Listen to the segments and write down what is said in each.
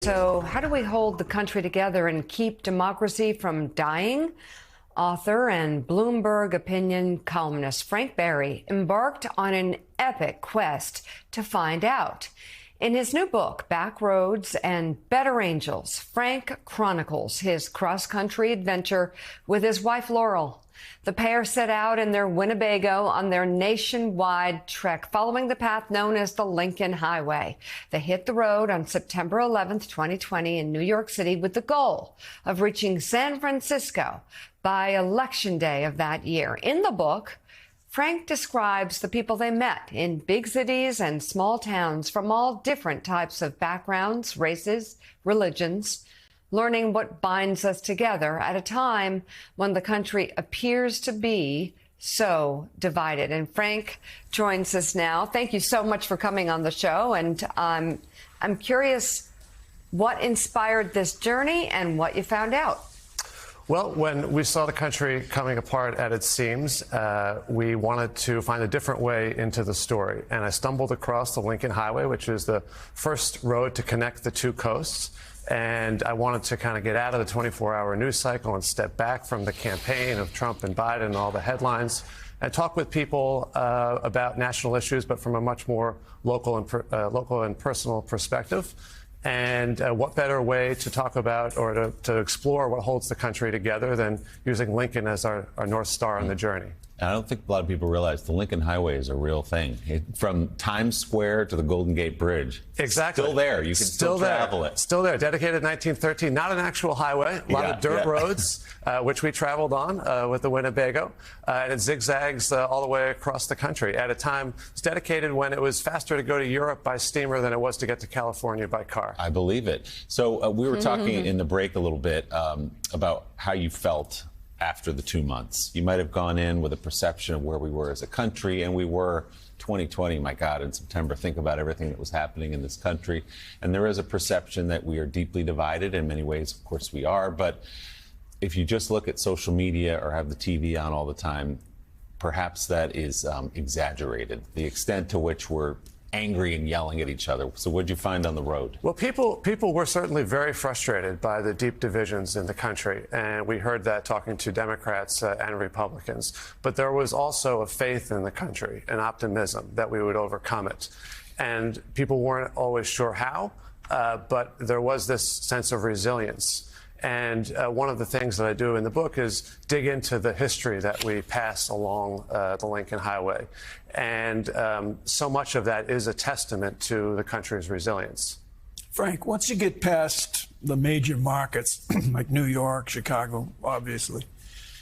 So how do we hold the country together and keep democracy from dying? Author and Bloomberg opinion columnist Frank Berry embarked on an epic quest to find out. In his new book, Backroads and Better Angels, Frank chronicles his cross-country adventure with his wife, Laurel. The pair set out in their Winnebago on their nationwide trek, following the path known as the Lincoln Highway. They hit the road on September 11th, 2020 in New York City with the goal of reaching San Francisco by Election Day of that year. In the book, Frank describes the people they met in big cities and small towns from all different types of backgrounds, races, religions, learning what binds us together at a time when the country appears to be so divided. And Frank joins us now. Thank you so much for coming on the show. And I'm curious what inspired this journey and what you found out. Well, when we saw the country coming apart at its seams, we wanted to find a different way into the story. And I stumbled across the Lincoln Highway, which is the first road to connect the two coasts. And I wanted to kind of get out of the 24-hour news cycle and step back from the campaign of Trump and Biden and all the headlines and talk with people about national issues, but from a much more local and personal perspective. And what better way to talk about or to explore what holds the country together than using Lincoln as our North Star on the journey? I don't think a lot of people realize the Lincoln Highway is a real thing. From Times Square to the Golden Gate Bridge. Exactly. Still there. You can still travel it. Still there. Dedicated in 1913. Not an actual highway. A lot of dirt roads, which we traveled on with the Winnebago. And it zigzags all the way across the country at a time it's dedicated when it was faster to go to Europe by steamer than it was to get to California by car. I believe it. So we were talking in the break a little bit about how you felt after the 2 months. You might have gone in with a perception of where we were as a country, and we were 2020, my God, in September. Think about everything that was happening in this country. And there is a perception that we are deeply divided. In many ways, of course, we are. But if you just look at social media or have the TV on all the time, perhaps that is exaggerated, the extent to which we're angry and yelling at each other. So what did you find on the road? Well, people were certainly very frustrated by the deep divisions in the country, and we heard that talking to Democrats and Republicans. But there was also a faith in the country, an optimism that we would overcome it. And people weren't always sure how, but there was this sense of resilience. And one of the things that I do in the book is dig into the history that we pass along the Lincoln Highway. And so much of that is a testament to the country's resilience. Frank, once you get past the major markets like New York, Chicago, obviously,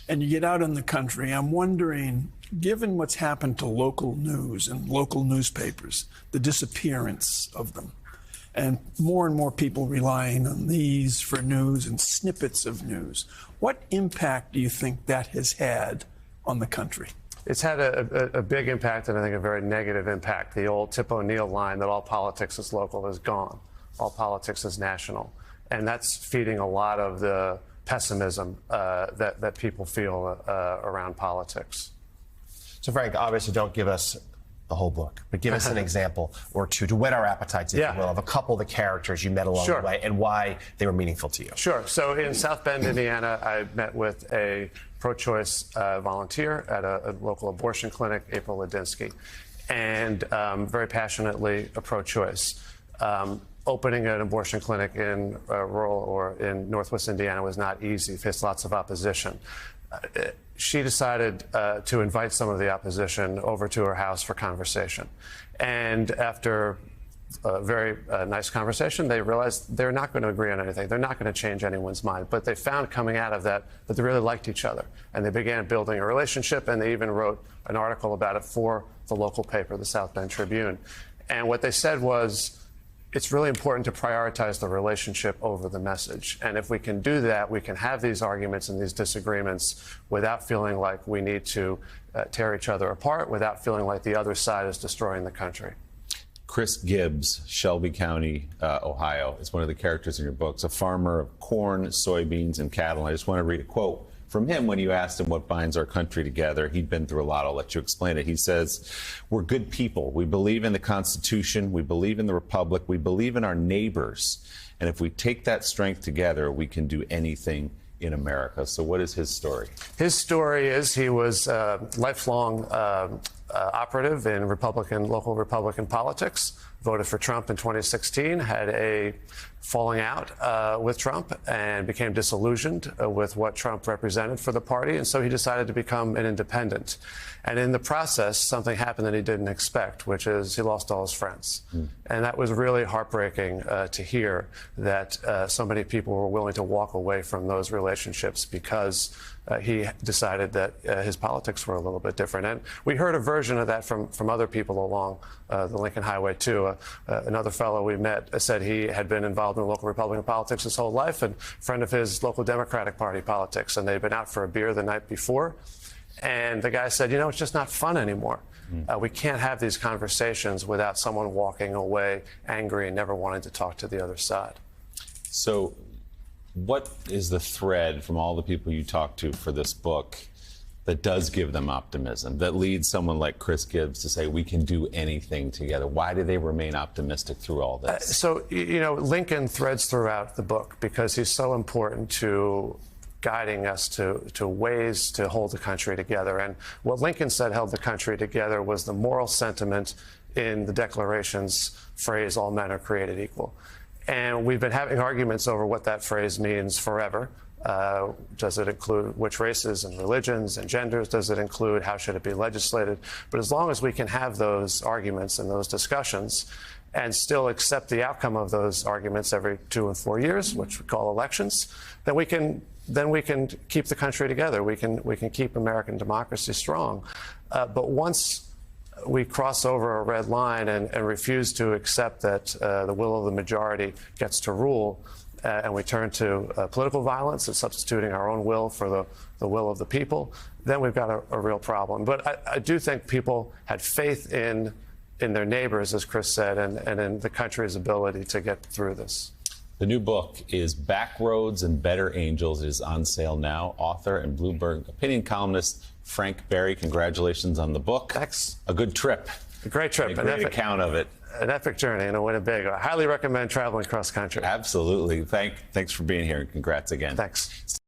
and you get out in the country, I'm wondering, given what's happened to local news and local newspapers, the disappearance of them, and more people relying on these for news and snippets of news, what impact do you think that has had on the country? It's had a big impact, and I think a very negative impact. The old Tip O'Neill line that all politics is local is gone. All politics is national. And that's feeding a lot of the pessimism that people feel around politics. So, Frank, obviously don't give us the whole book, but give us an example or two to whet our appetites, if you will, of a couple of the characters you met along the way and why they were meaningful to you. Sure. So in South Bend, Indiana, I met with a pro-choice volunteer at a local abortion clinic, April Ladinsky, and very passionately a pro-choice. Opening an abortion clinic in rural or in Northwest Indiana was not easy, faced lots of opposition. She decided to invite some of the opposition over to her house for conversation. And after a very nice conversation, they realized they're not going to agree on anything. They're not going to change anyone's mind. But they found coming out of that they really liked each other. And they began building a relationship, and they even wrote an article about it for the local paper, the South Bend Tribune. And what they said was, it's really important to prioritize the relationship over the message. And if we can do that, we can have these arguments and these disagreements without feeling like we need to tear each other apart, without feeling like the other side is destroying the country. Chris Gibbs, Shelby County, Ohio, is one of the characters in your book. He's a farmer of corn, soybeans, and cattle. I just want to read a quote from him when you asked him what binds our country together. He'd been through a lot. I'll let you explain it. He says, we're good people. We believe in the Constitution. We believe in the Republic. We believe in our neighbors. And if we take that strength together, we can do anything in America. So what is his story? His story is he was a lifelong operative in local Republican politics, voted for Trump in 2016, had a falling out with Trump and became disillusioned with what Trump represented for the party. And so he decided to become an independent. And in the process, something happened that he didn't expect, which is he lost all his friends. And that was really heartbreaking to hear that so many people were willing to walk away from those relationships because he decided that his politics were a little bit different. And we heard a version of that from other people along the Lincoln Highway, too. Another fellow we met said he had been involved in local Republican politics his whole life, and a friend of his, local Democratic Party politics, and they'd been out for a beer the night before. And the guy said, it's just not fun anymore. We can't have these conversations without someone walking away angry and never wanting to talk to the other side. So what is the thread from all the people you talk to for this book that does give them optimism, that leads someone like Chris Gibbs to say we can do anything together? Why do they remain optimistic through all this? So, Lincoln threads throughout the book because he's so important to guiding us to ways to hold the country together. And what Lincoln said held the country together was the moral sentiment in the Declaration's phrase, all men are created equal. And we've been having arguments over what that phrase means forever. Does it include which races and religions and genders? Does it include how should it be legislated? But as long as we can have those arguments and those discussions and still accept the outcome of those arguments every 2 and 4 years, which we call elections, then we can keep the country together. We can keep American democracy strong. But once we cross over a red line and refuse to accept that the will of the majority gets to rule, and we turn to political violence and substituting our own will for the will of the people, then we've got a real problem. But I do think people had faith in their neighbors, as Chris said, and in the country's ability to get through this. The new book is Backroads and Better Angels. It is on sale now. Author and Bloomberg opinion columnist Frank Berry, congratulations on the book. Thanks. A good trip. A great trip. A great account of it. An epic journey in a Winnebago. I highly recommend traveling cross country. Absolutely. Thanks for being here, and congrats again. Thanks.